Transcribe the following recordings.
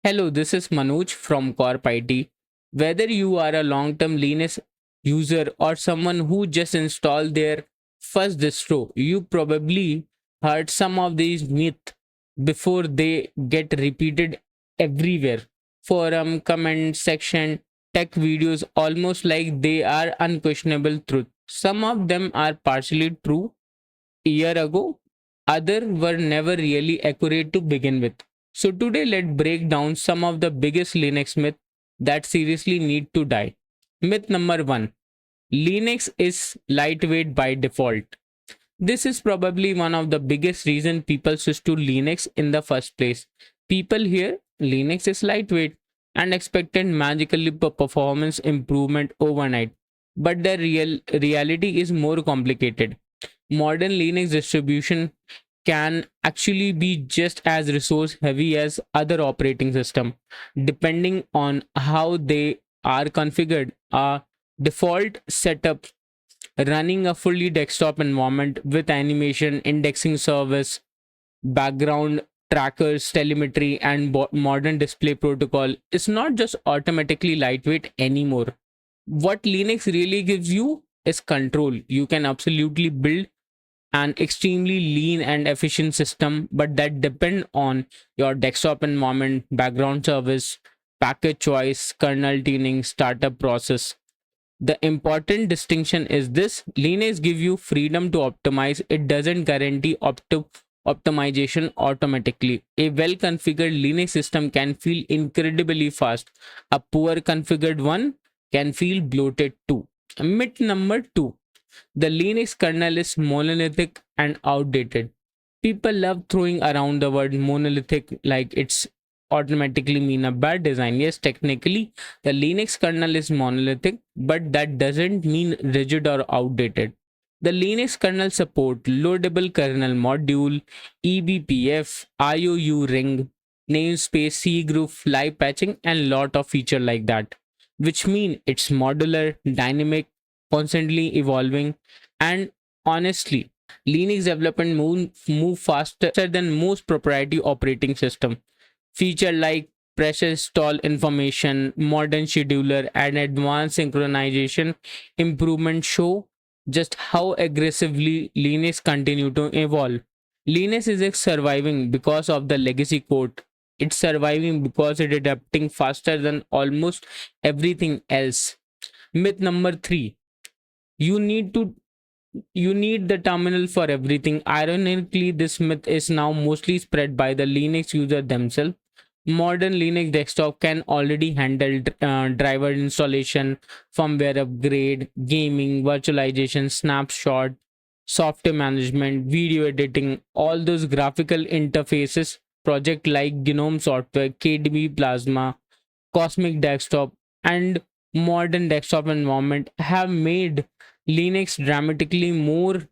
Hello, this is Manoj from Corp IT. Whether you are a long term Linux user or someone who just installed their first distro, you probably heard some of these myths before they get repeated everywhere. Forum, comment section, tech videos, almost like they are unquestionable truth. Some of them are partially true a year ago, other were never really accurate to begin with. So today let's break down some of the biggest Linux myths that seriously need to die. Myth number 1. Linux is lightweight by default. This is probably one of the biggest reason people switch to Linux in the first place. People hear Linux is lightweight and expected magically performance improvement overnight. But the reality is more complicated. Modern Linux distribution can actually be just as resource heavy as other operating system depending on how they are configured. A default setup running a fully desktop environment with animation, indexing service, background trackers, telemetry, and modern display protocol is not just automatically lightweight anymore. What Linux really gives you is control. You can absolutely build an extremely lean and efficient system, but that depend on your desktop environment, background service, package choice, kernel tuning, startup process. The important distinction is this: Linux gives you freedom to optimize. It doesn't guarantee optimization automatically. A well configured Linux system can feel incredibly fast. A poor configured one can feel bloated too. Myth number 2: the Linux kernel is monolithic and outdated. People love throwing around the word monolithic like it's automatically mean a bad design. Yes, technically, the Linux kernel is monolithic, but that doesn't mean rigid or outdated. The Linux kernel support loadable kernel module, eBPF, IOU ring, namespace, cgroup, live patching, and lot of feature like that, which mean it's modular, dynamic, constantly evolving, and honestly, Linux development move faster than most proprietary operating system. Feature like pressure install information, modern scheduler, and advanced synchronization improvement show just how aggressively Linux continue to evolve. Linux is surviving because of the legacy code. It's surviving because it's adapting faster than almost everything else. Myth number 3: you need to you need the terminal for everything. Ironically, this myth is now mostly spread by the Linux user themselves. Modern Linux desktop can already handle driver installation, firmware upgrade, gaming, virtualization, snapshot, software management, video editing, all those graphical interfaces. Project like Gnome Software, KDB Plasma, Cosmic Desktop, and modern desktop environment have made Linux dramatically more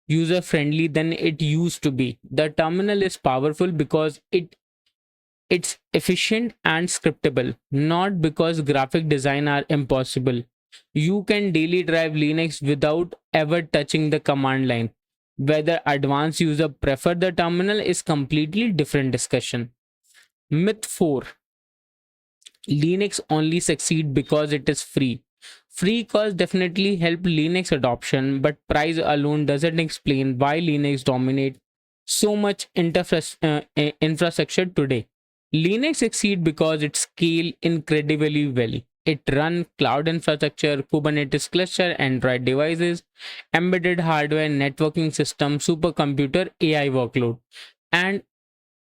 user friendly than it used to be. The terminal is powerful because it's efficient and scriptable, not because graphic design are impossible. You can daily drive Linux without ever touching the command line. Whether advanced user prefer the terminal is completely different discussion. Myth 4: Linux only succeed because it is free. Free costs definitely help Linux adoption, but price alone doesn't explain why Linux dominate so much infrastructure today. Linux succeed because it scale incredibly well. It run cloud infrastructure, Kubernetes cluster, Android devices, embedded hardware, networking system, supercomputer, AI workload, and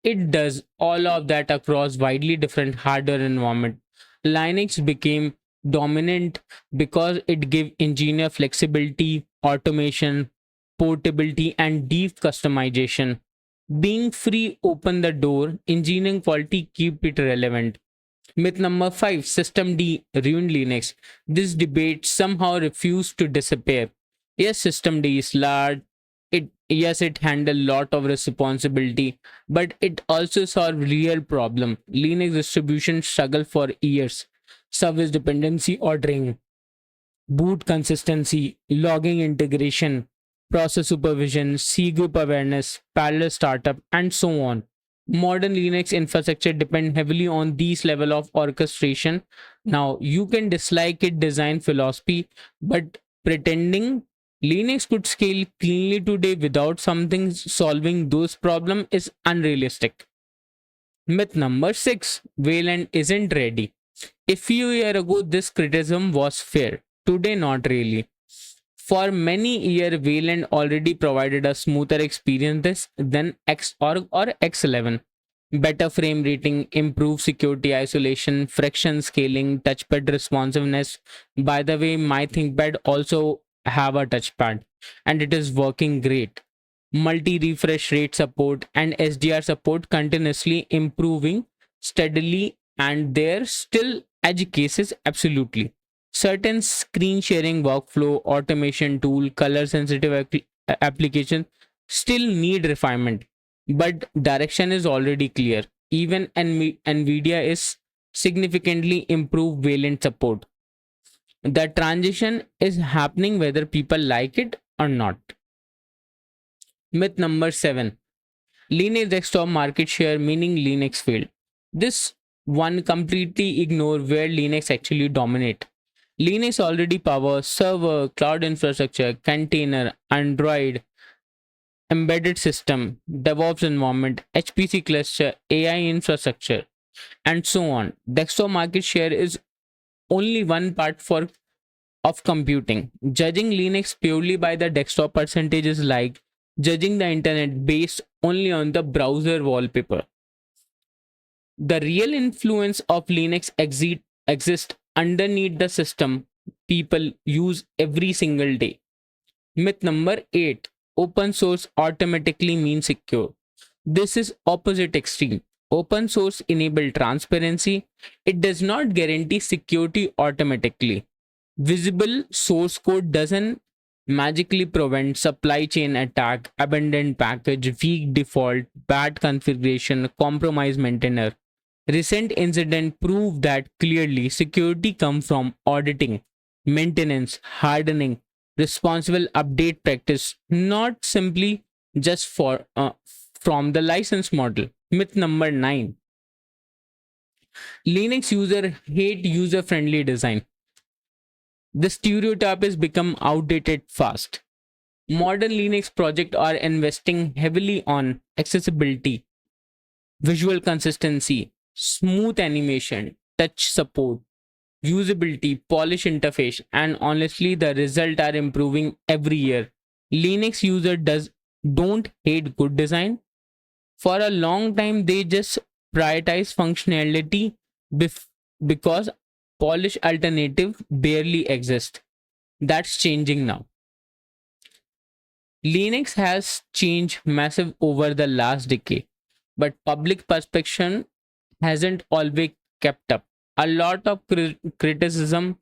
it does all of that across widely different hardware environment. Linux became dominant because it gave engineer flexibility, automation, portability, and deep customization. Being free open the door, engineering quality keep it relevant. Myth number 5: System D ruined Linux. This debate somehow refused to disappear. Yes, System D is large. It handled lot of responsibility, but it also solved real problem. Linux distribution struggled for years. Service dependency ordering, boot consistency, logging integration, process supervision, C group awareness, parallel startup, and so on. Modern Linux infrastructure depend heavily on these level of orchestration. Now, you can dislike its design philosophy, but pretending Linux could scale cleanly today without something solving those problems is unrealistic. Myth number 6, Wayland isn't ready. A few years ago, this criticism was fair. Today, not really. For many years, Wayland already provided a smoother experience than Xorg or X11. Better frame rating, improved security isolation, friction scaling, touchpad responsiveness. By the way, my ThinkPad also have a touchpad and it is working great. Multi refresh rate support and SDR support continuously improving steadily, and there still edge cases absolutely. Certain screen sharing workflow, automation tool, color sensitive application still need refinement, but direction is already clear. Even Nvidia is significantly improved Wayland support. The transition is happening whether people like it or not. Myth number 7, Linux desktop market share, meaning Linux failed. This one completely ignore where Linux actually dominate. Linux already powers server, cloud infrastructure, container, Android, embedded system, DevOps environment, HPC cluster, AI infrastructure, and so on. Desktop market share is only one part for of computing. Judging Linux purely by the desktop percentage is like judging the internet based only on the browser wallpaper. The real influence of Linux exists underneath the system people use every single day. Myth number 8, open source automatically means secure. This is opposite extreme. Open source enable transparency. It does not guarantee security automatically. Visible source code doesn't magically prevent supply chain attack, abandoned package, weak default, bad configuration, compromise maintainer. Recent incident prove that clearly. Security comes from auditing, maintenance, hardening, responsible update practice, not simply just for from the license model. Myth number 9, Linux user hate user friendly design. The stereotype has become outdated fast. Modern Linux projects are investing heavily on accessibility, visual consistency, smooth animation, touch support, usability, polish interface, and honestly, the results are improving every year. Linux user don't hate good design. For a long time, they just prioritize functionality bef- because polish alternative barely exist. That's changing now. Linux has changed massive over the last decade, but public perception hasn't always kept up. A lot of criticism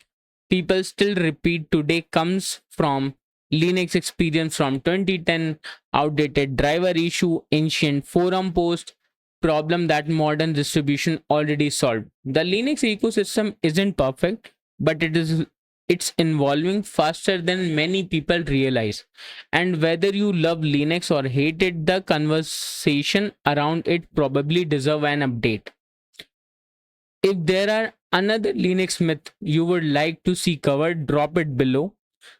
people still repeat today comes from Linux experience from 2010, outdated driver issue, ancient forum post, problem that modern distribution already solved. The Linux ecosystem isn't perfect, but it's evolving faster than many people realize. And whether you love Linux or hate it, the conversation around it probably deserve an update. If there are another Linux myth you would like to see covered, drop it below.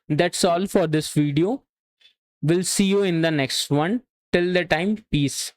That's all for this video. We'll see you in the next one. Till the time, peace.